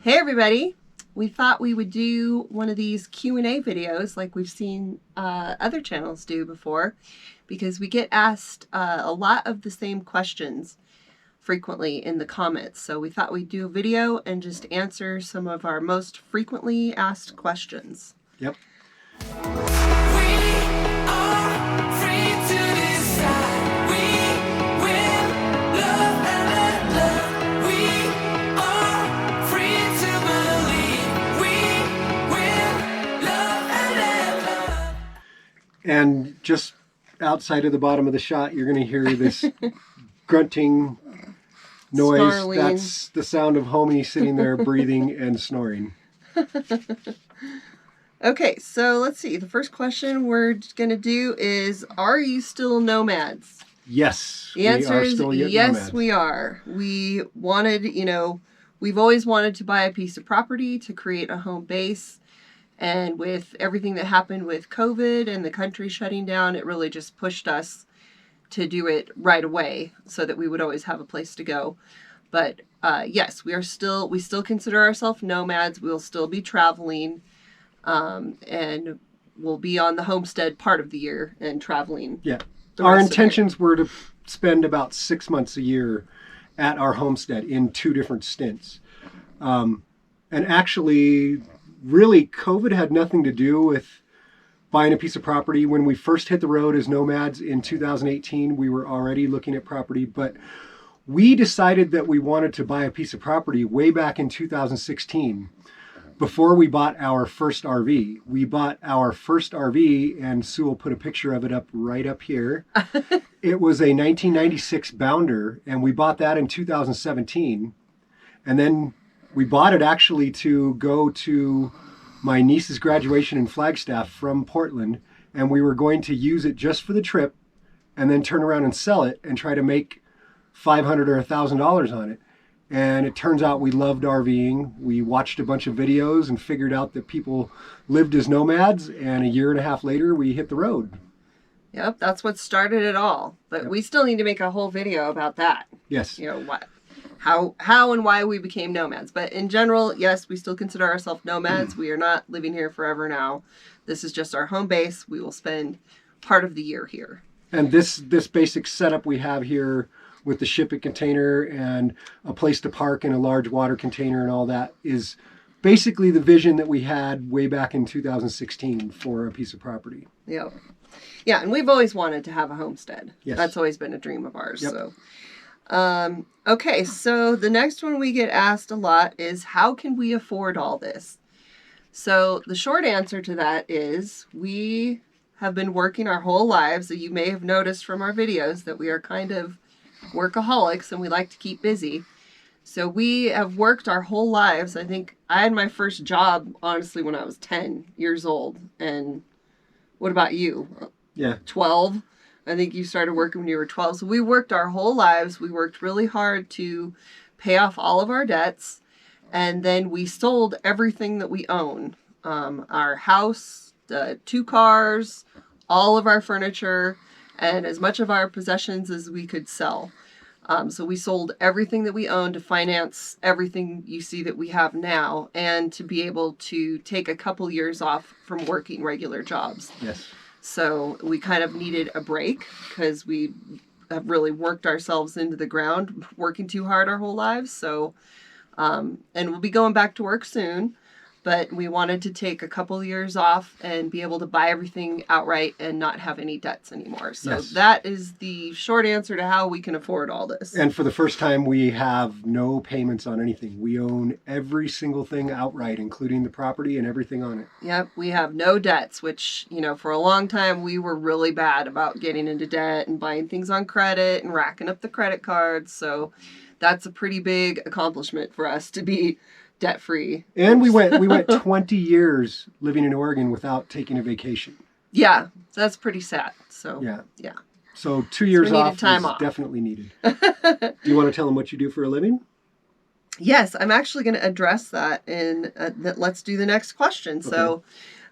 Hey everybody! We thought we would do one of these Q&A videos like we've seen other channels do before, because we get asked a lot of the same questions frequently in the comments. So we thought we'd do a video and just answer some of our most frequently asked questions. Yep. And just outside of the bottom of the shot, you're going to hear this grunting noise. Snarling. That's the sound of Homie sitting there breathing and snoring. Okay, so let's see. The first question we're going to do is, are you still nomads? Yes. The answer is yes, nomads. we are. We wanted, we've always wanted to buy a piece of property to create a home base. And with everything that happened with COVID and the country shutting down, it really just pushed us to do it right away so that we would always have a place to go. But yes, we still consider ourselves nomads. We'll still be traveling, and we'll be on the homestead part of the year and traveling. Yeah. Our intentions were to spend about 6 months a year at our homestead in 2 different stints. And actually, really, COVID had nothing to do with buying a piece of property. When we first hit the road as nomads in 2018, we were already looking at property, but we decided that we wanted to buy a piece of property way back in 2016 before we bought our first RV. We bought our first RV, and Sue will put a picture of it up right up here. It was a 1996 Bounder, and we bought that in 2017. And then we bought it actually to go to my niece's graduation in Flagstaff from Portland, and we were going to use it just for the trip and then turn around and sell it and try to make $500 or $1,000 on it. And it turns out we loved RVing. We watched a bunch of videos and figured out that people lived as nomads, and a year and a half later we hit the road. Yep, that's what started it all. But Yep. We still need to make a whole video about that. Yes. How and why we became nomads. But in general, yes, we still consider ourselves nomads. We are not living here forever now. This is just our home base. We will spend part of the year here. And this basic setup we have here with the shipping container and a place to park and a large water container and all that is basically the vision that we had way back in 2016 for a piece of property. Yep. Yeah, and we've always wanted to have a homestead. Yes. That's always been a dream of ours. Yep. So okay, so the next one we get asked a lot is, how can we afford all this? So the short answer to that is, we have been working our whole lives. So you may have noticed from our videos that we are kind of workaholics and we like to keep busy. So we have worked our whole lives. I think I had my first job, honestly, when I was 10 years old. And what about you? Yeah. 12? I think you started working when you were 12. So we worked our whole lives. We worked really hard to pay off all of our debts. And then we sold everything that we own. Our house, 2 cars, all of our furniture, and as much of our possessions as we could sell. So we sold everything that we owned to finance everything you see that we have now, and to be able to take a couple years off from working regular jobs. Yes. So we kind of needed a break because we have really worked ourselves into the ground, working too hard our whole lives. So, and we'll be going back to work soon, but we wanted to take a couple years off and be able to buy everything outright and not have any debts anymore. So Yes. That is the short answer to how we can afford all this. And for the first time, we have no payments on anything. We own every single thing outright, including the property and everything on it. Yep, we have no debts, which, for a long time we were really bad about getting into debt and buying things on credit and racking up the credit cards. So that's a pretty big accomplishment for us to be debt-free. And we went 20 years living in Oregon without taking a vacation. Yeah, that's pretty sad. So Yeah. So 2 years we needed off time is off. definitely needed. Do you want to tell them what you do for a living? Yes, I'm actually going to address that in let's do the next question. Okay. So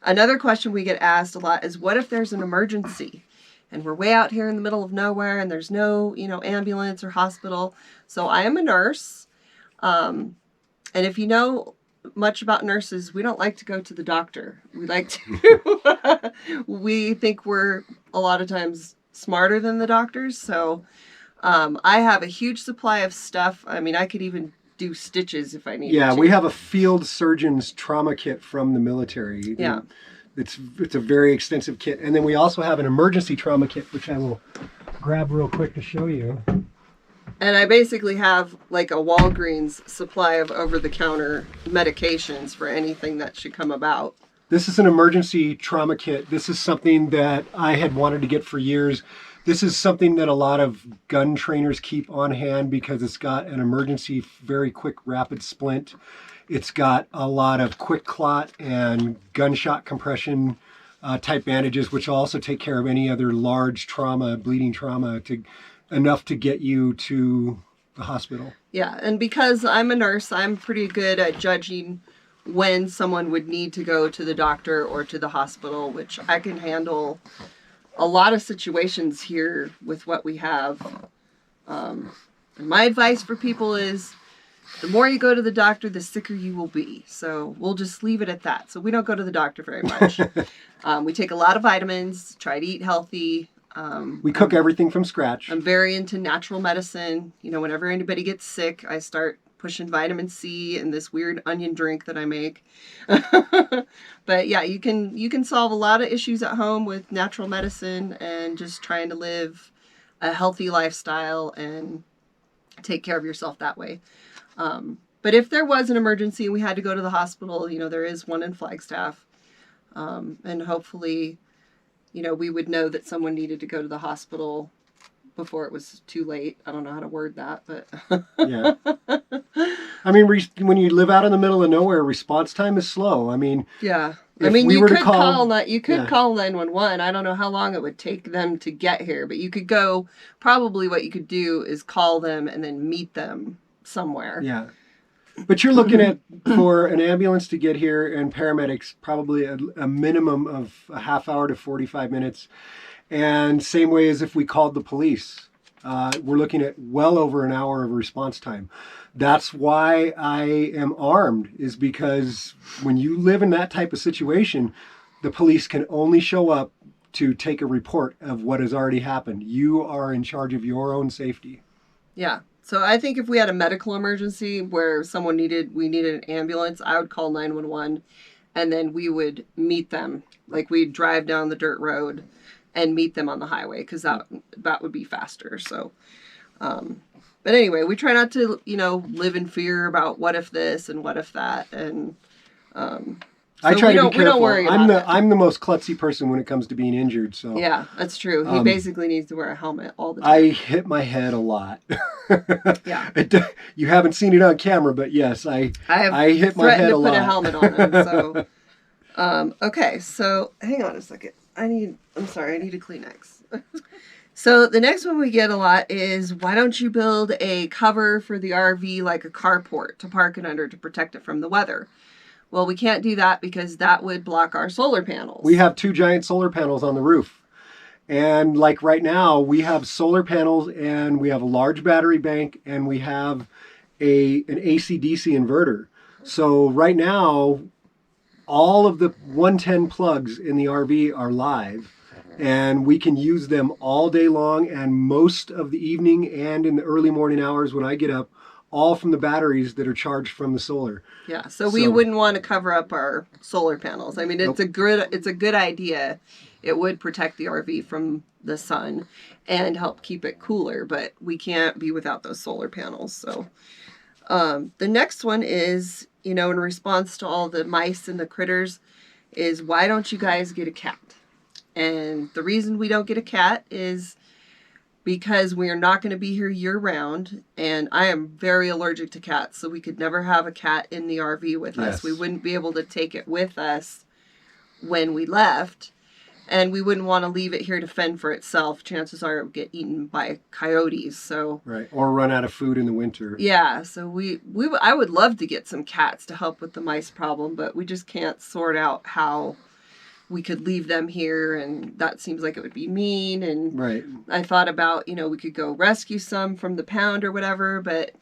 another question we get asked a lot is, what if there's an emergency and we're way out here in the middle of nowhere and there's no, ambulance or hospital? So I am a nurse. And if you know much about nurses. We don't like to go to the doctor. We like to, we think we're a lot of times smarter than the doctors. So I have a huge supply of stuff. I mean, I could even do stitches if I needed to. Yeah, we have a field surgeon's trauma kit from the military. Yeah. It's a very extensive kit. And then we also have an emergency trauma kit, which I will grab real quick to show you. And I basically have like a Walgreens supply of over-the-counter medications for anything that should come about. This is an emergency trauma kit. This is something that I had wanted to get for years. This is something that a lot of gun trainers keep on hand because it's got an emergency, very quick, rapid splint. It's got a lot of quick clot and gunshot compression type bandages, which also take care of any other large trauma, bleeding trauma, enough to get you to the hospital. Yeah, and because I'm a nurse, I'm pretty good at judging when someone would need to go to the doctor or to the hospital, which I can handle a lot of situations here with what we have. And my advice for people is the more you go to the doctor, the sicker you will be. So we'll just leave it at that. So we don't go to the doctor very much. We take a lot of vitamins, try to eat healthy. We cook everything from scratch. I'm very into natural medicine. You know, whenever anybody gets sick, I start pushing vitamin C in this weird onion drink that I make. But yeah, you can solve a lot of issues at home with natural medicine and just trying to live a healthy lifestyle and take care of yourself that way. But if there was an emergency and we had to go to the hospital, you know, there is one in Flagstaff. And hopefully, you know, we would know that someone needed to go to the hospital before it was too late. I don't know how to word that, but yeah. I mean, when you live out in the middle of nowhere, response time is slow. I mean, yeah. If I mean, we you were could to call, you could call 911. I don't know how long it would take them to get here, but you could go. Probably what you could do is call them and then meet them somewhere. Yeah. But you're looking at, for an ambulance to get here and paramedics, probably a minimum of a half hour to 45 minutes. And same way as if we called the police, we're looking at well over an hour of response time. That's why I am armed, is because when you live in that type of situation, the police can only show up to take a report of what has already happened. You are in charge of your own safety. Yeah. So I think if we had a medical emergency where we needed an ambulance, I would call 911 and then we would meet them. Like we'd drive down the dirt road and meet them on the highway because that would be faster. So, but anyway, we try not to, you know, live in fear about what if this and what if that. And, I try to be careful. We don't worry about it. I'm the most klutzy person when it comes to being injured. So yeah, that's true. He basically needs to wear a helmet all the time. I hit my head a lot. Yeah. You haven't seen it on camera, but yes, I hit my head a lot. Threatened to put a helmet on him. So, okay. So hang on a second. I need a Kleenex. So the next one we get a lot is, why don't you build a cover for the RV like a carport to park it under to protect it from the weather? Well, we can't do that because that would block our solar panels. We have 2 giant solar panels on the roof. And like right now, we have solar panels and we have a large battery bank and we have an AC/DC inverter. So right now, all of the 110 plugs in the RV are live and we can use them all day long and most of the evening and in the early morning hours when I get up, all from the batteries that are charged from the solar. Yeah, so we wouldn't want to cover up our solar panels. I mean, it's a good idea. It would protect the RV from the sun and help keep it cooler, but we can't be without those solar panels. So the next one is, you know, in response to all the mice and the critters, is why don't you guys get a cat? And the reason we don't get a cat is because we are not going to be here year round, and I am very allergic to cats, so we could never have a cat in the RV with us. We wouldn't be able to take it with us when we left, and we wouldn't want to leave it here to fend for itself. Chances are it would get eaten by coyotes. So right, or run out of food in the winter. Yeah, so I would love to get some cats to help with the mice problem, but we just can't sort out how we could leave them here, and that seems like it would be mean. And right. I thought about, you know, we could go rescue some from the pound or whatever, but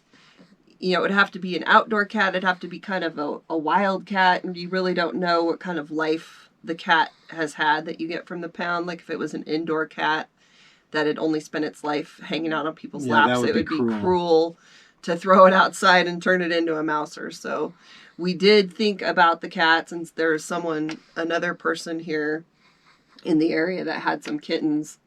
it would have to be an outdoor cat. It'd have to be kind of a wild cat, and you really don't know what kind of life the cat has had that you get from the pound. Like if it was an indoor cat that had only spent its life hanging out on people's laps, it would be cruel to throw it outside and turn it into a mouser. So we did think about the cats, and there's another person here in the area that had some kittens.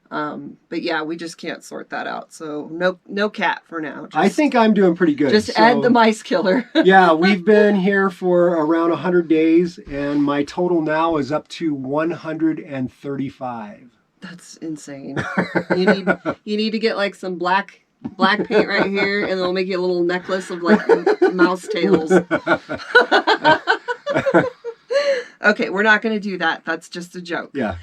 But yeah, we just can't sort that out. So no cat for now. I think I'm doing pretty good. Just add the mice killer. Yeah, we've been here for around 100 days, and my total now is up to 135. That's insane. You need to get like some black paint right here, and they'll make you a little necklace of like mouse tails. Okay, we're not going to do that. That's just a joke. Yeah.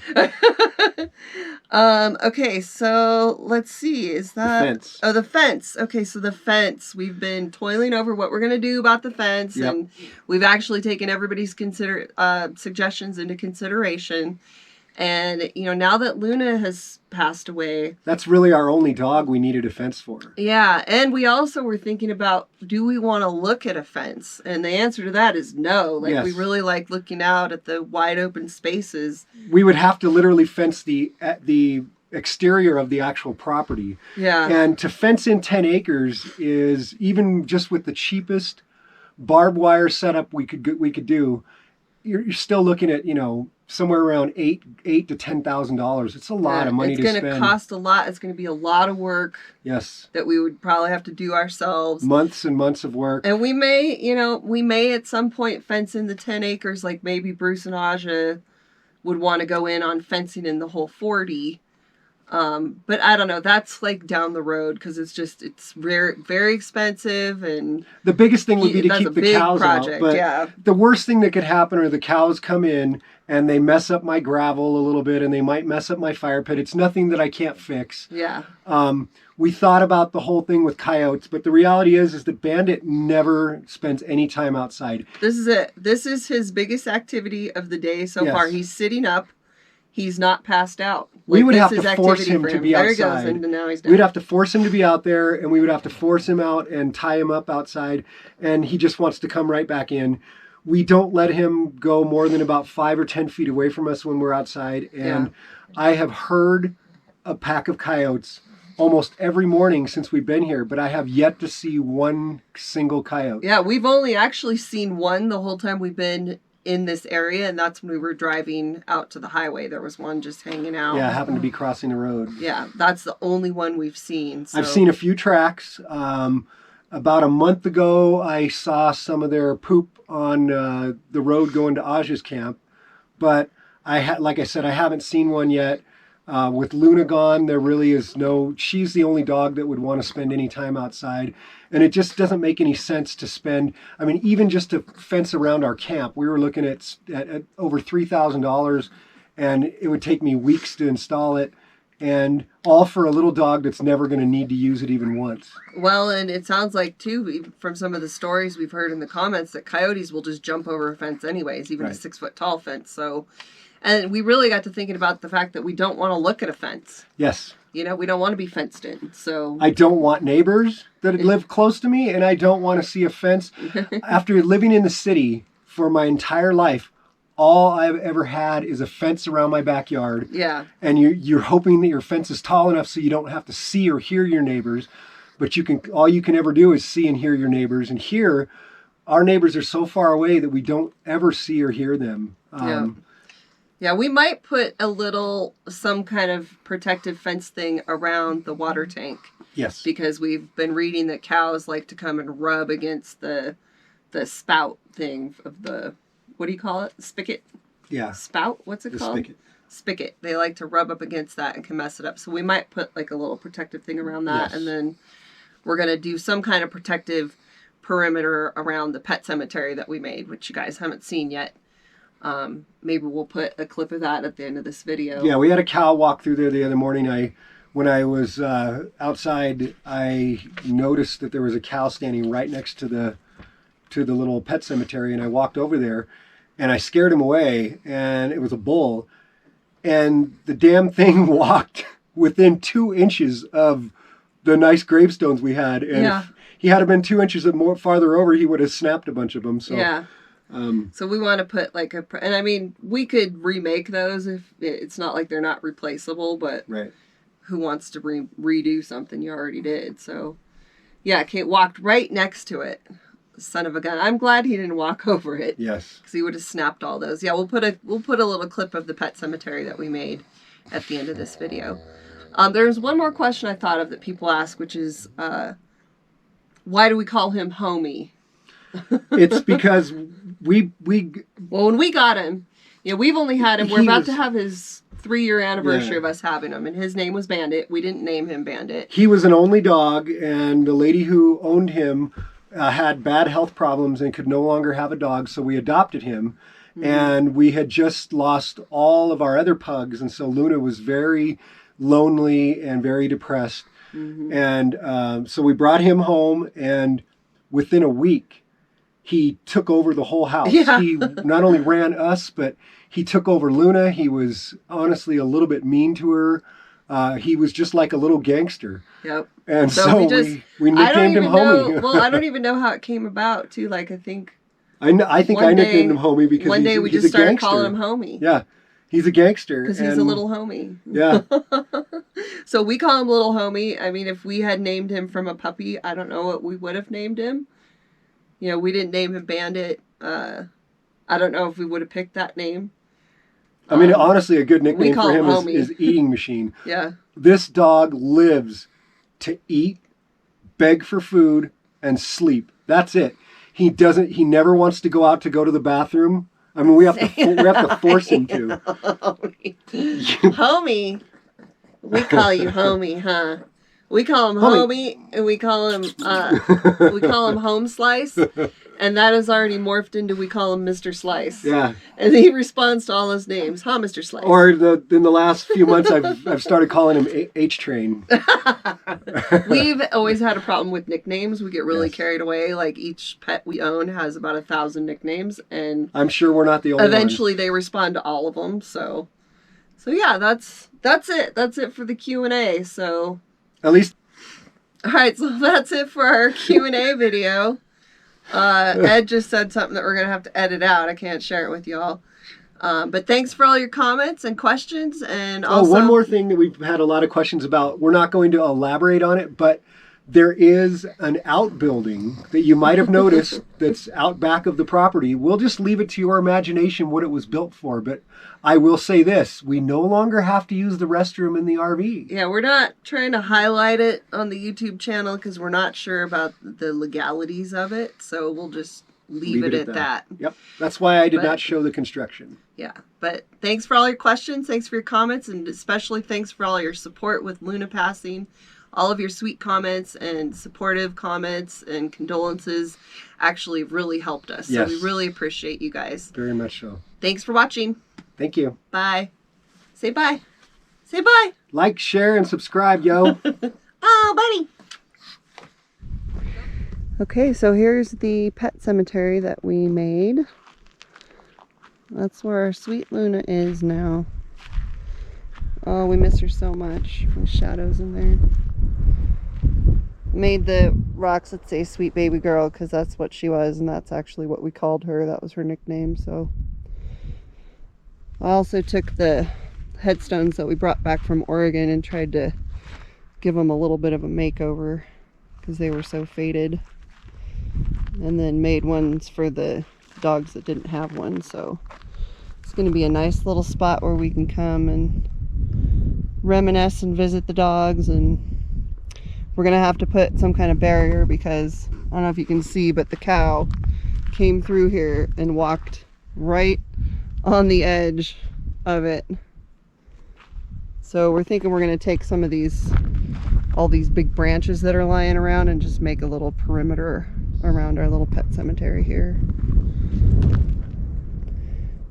Okay, so let's see. Is that... The fence. Oh, the fence. Okay, so the fence. We've been toiling over what we're going to do about the fence, and we've actually taken everybody's suggestions into consideration. And, now that Luna has passed away... That's really our only dog we needed a fence for. Yeah, and we also were thinking about, do we want to look at a fence? And the answer to that is no. Like, we really like looking out at the wide open spaces. We would have to literally fence the exterior of the actual property. Yeah. And to fence in 10 acres is, even just with the cheapest barbed wire setup we could do, you're still looking at, somewhere around $8,000 to $10,000. It's a lot of money to spend. It's going to cost a lot. It's going to be a lot of work. Yes. That we would probably have to do ourselves. Months and months of work. And we may at some point fence in the 10 acres, like maybe Bruce and Aja would want to go in on fencing in the whole 40. But I don't know. That's like down the road because it's very, very expensive, and the biggest thing would be to keep the cows out. But the worst thing that could happen are the cows come in and they mess up my gravel a little bit, and they might mess up my fire pit. It's nothing that I can't fix. Yeah. We thought about the whole thing with coyotes, but the reality is that Bandit never spends any time outside. This is it. This is his biggest activity of the day so far. He's sitting up. He's not passed out. We would have to force him to be outside. There he goes, and now he's down. We'd have to force him to be out there, and we would have to force him out and tie him up outside, and he just wants to come right back in. We don't let him go more than about 5 or 10 feet away from us when we're outside, and I have heard a pack of coyotes almost every morning since we've been here, but I have yet to see one single coyote. Yeah, we've only actually seen one the whole time we've been in this area, and that's when we were driving out to the highway. There was one just hanging out. Yeah, happened to be crossing the road. Yeah, that's the only one we've seen. So. I've seen a few tracks. About a month ago, I saw some of their poop on the road going to Aja's camp, but like I said, I haven't seen one yet. With Luna gone, there really is she's the only dog that would want to spend any time outside. And it just doesn't make any sense to spend, even just to fence around our camp, we were looking at over $3,000, and it would take me weeks to install it, and all for a little dog that's never going to need to use it even once. Well, and it sounds like, too, from some of the stories we've heard in the comments, that coyotes will just jump over a fence anyways, even a 6-foot-tall fence. So... And we really got to thinking about the fact that we don't want to look at a fence. Yes. We don't want to be fenced in. So I don't want neighbors that live close to me, and I don't want to see a fence. After living in the city for my entire life, all I've ever had is a fence around my backyard. Yeah. And you're hoping that your fence is tall enough so you don't have to see or hear your neighbors, but all you can ever do is see and hear your neighbors. And here, our neighbors are so far away that we don't ever see or hear them. Yeah, we might put some kind of protective fence thing around the water tank. Yes. Because we've been reading that cows like to come and rub against the spout thing of the, what do you call it? Spigot? Yeah. Spout? What's it called? Spigot. Spigot. They like to rub up against that and can mess it up. So we might put like a little protective thing around that. Yes. And then we're going to do some kind of protective perimeter around the pet cemetery that we made, which you guys haven't seen yet. Maybe we'll put a clip of that at the end of this video. Yeah, we had a cow walk through there the other morning. When I was outside, I noticed that there was a cow standing right next to the little pet cemetery, and I walked over there, and I scared him away, and it was a bull, and the damn thing walked within 2 inches of the nice gravestones we had, and he had been 2 inches more farther over, he would have snapped a bunch of them. So yeah. So we want to put like and I mean, we could remake those if it's not like they're not replaceable, but right. who wants to redo something you already did? So yeah, Kate walked right next to it. Son of a gun. I'm glad he didn't walk over it. Yes. Because he would have snapped all those. Yeah, we'll put a little clip of the pet cemetery that we made at the end of this video. There's one more question I thought of that people ask, which is why do we call him Homie? It's because we well, when we got him, we've only had him. We're about to have his 3-year anniversary of us having him, and his name was Bandit. We didn't name him Bandit. He was an only dog, and the lady who owned him had bad health problems and could no longer have a dog, so we adopted him. Mm-hmm. And we had just lost all of our other pugs, and so Luna was very lonely and very depressed. Mm-hmm. And so we brought him home, and within a week, he took over the whole house. Yeah. He not only ran us, but he took over Luna. He was honestly a little bit mean to her. He was just like a little gangster. Yep. And so we nicknamed him Homie. Well, I don't even know how it came about, too. Like, I think I nicknamed him Homie because one day we just started calling him Homie. Yeah. He's a gangster. Because he's a little homie. Yeah. So we call him Little Homie. I mean, if we had named him from a puppy, I don't know what we would have named him. We didn't name him Bandit. I don't know if we would have picked that name. I mean, honestly, a good nickname for him is Eating Machine. Yeah. This dog lives to eat, beg for food, and sleep. That's it. He never wants to go out to go to the bathroom. I mean, we have to force him to. Homie. We call you Homie, huh? We call him Homie, and we call him Home Slice, and that has already morphed into we call him Mr. Slice. Yeah. And he responds to all his names, huh, Mr. Slice? Or in the last few months, I've started calling him H-Train. We've always had a problem with nicknames. We get really carried away. Like each pet we own has about 1,000 nicknames, and I'm sure we're not the only eventually they respond to all of them. So yeah, that's it. That's it for the Q&A. So. At least. All right, so that's it for our Q&A video. Ed just said something that we're going to have to edit out. I can't share it with y'all. But thanks for all your comments and questions. And also, one more thing that we've had a lot of questions about. We're not going to elaborate on it, but there is an outbuilding that you might have noticed that's out back of the property. We'll just leave it to your imagination what it was built for. But I will say this, we no longer have to use the restroom in the RV. Yeah, we're not trying to highlight it on the YouTube channel because we're not sure about the legalities of it. So we'll just leave it at that. Yep, that's why I did not show the construction. Yeah, but thanks for all your questions. Thanks for your comments. And especially thanks for all your support with Luna passing. All of your sweet comments and supportive comments and condolences actually really helped us. Yes. So we really appreciate you guys. Very much so. Thanks for watching. Thank you. Bye. Say bye. Say bye. Like, share, and subscribe, yo. Oh, buddy. Okay, so here's the pet cemetery that we made. That's where our sweet Luna is now. Oh, we miss her so much. The shadows in there. Made the rocks that say sweet baby girl because that's what she was, and that's actually what we called her. That was her nickname. So I also took the headstones that we brought back from Oregon and tried to give them a little bit of a makeover because they were so faded, and then made ones for the dogs that didn't have one. So it's going to be a nice little spot where we can come and reminisce and visit the dogs. And we're going to have to put some kind of barrier because I don't know if you can see, but the cow came through here and walked right on the edge of it. So we're thinking we're going to take some of all these big branches that are lying around and just make a little perimeter around our little pet cemetery here.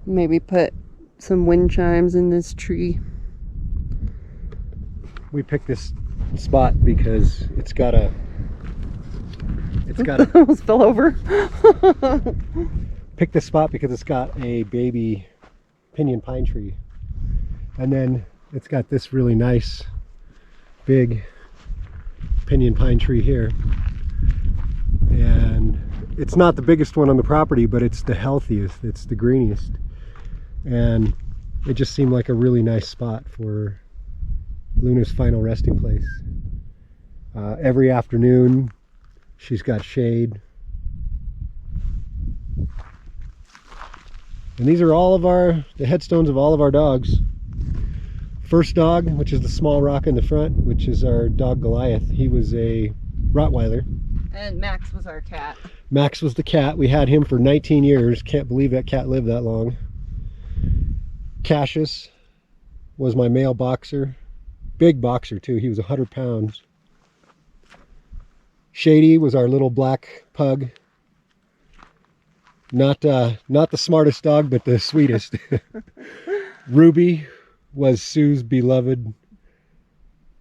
Maybe put some wind chimes in this tree. We picked this spot because it's got a almost fell over. Pick this spot because it's got a baby pinyon pine tree, and then it's got this really nice big pinyon pine tree here. It's not the biggest one on the property, but it's the healthiest, it's the greeniest. And it just seemed like a really nice spot for Luna's final resting place. Every afternoon she's got shade. And these are all of the headstones of all of our dogs. First dog, which is the small rock in the front, which is our dog Goliath. He was a Rottweiler. And Max was our cat. Max was the cat. We had him for 19 years. Can't believe that cat lived that long. Cassius was my male boxer. Big boxer too. He was 100 pounds. Shady was our little black pug. Not the smartest dog, but the sweetest. Ruby was Sue's beloved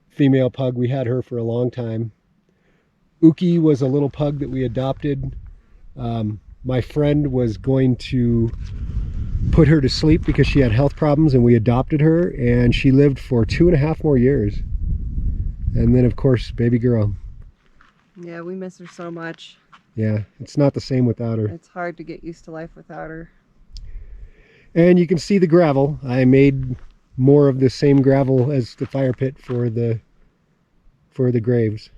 female pug. We had her for a long time. Uki was a little pug that we adopted. My friend was going to put her to sleep because she had health problems, and we adopted her, and she lived for 2.5 more years. And then, of course, baby girl. Yeah, we miss her so much. Yeah, it's not the same without her. It's hard to get used to life without her. And you can see the gravel. I made more of the same gravel as the fire pit for the graves.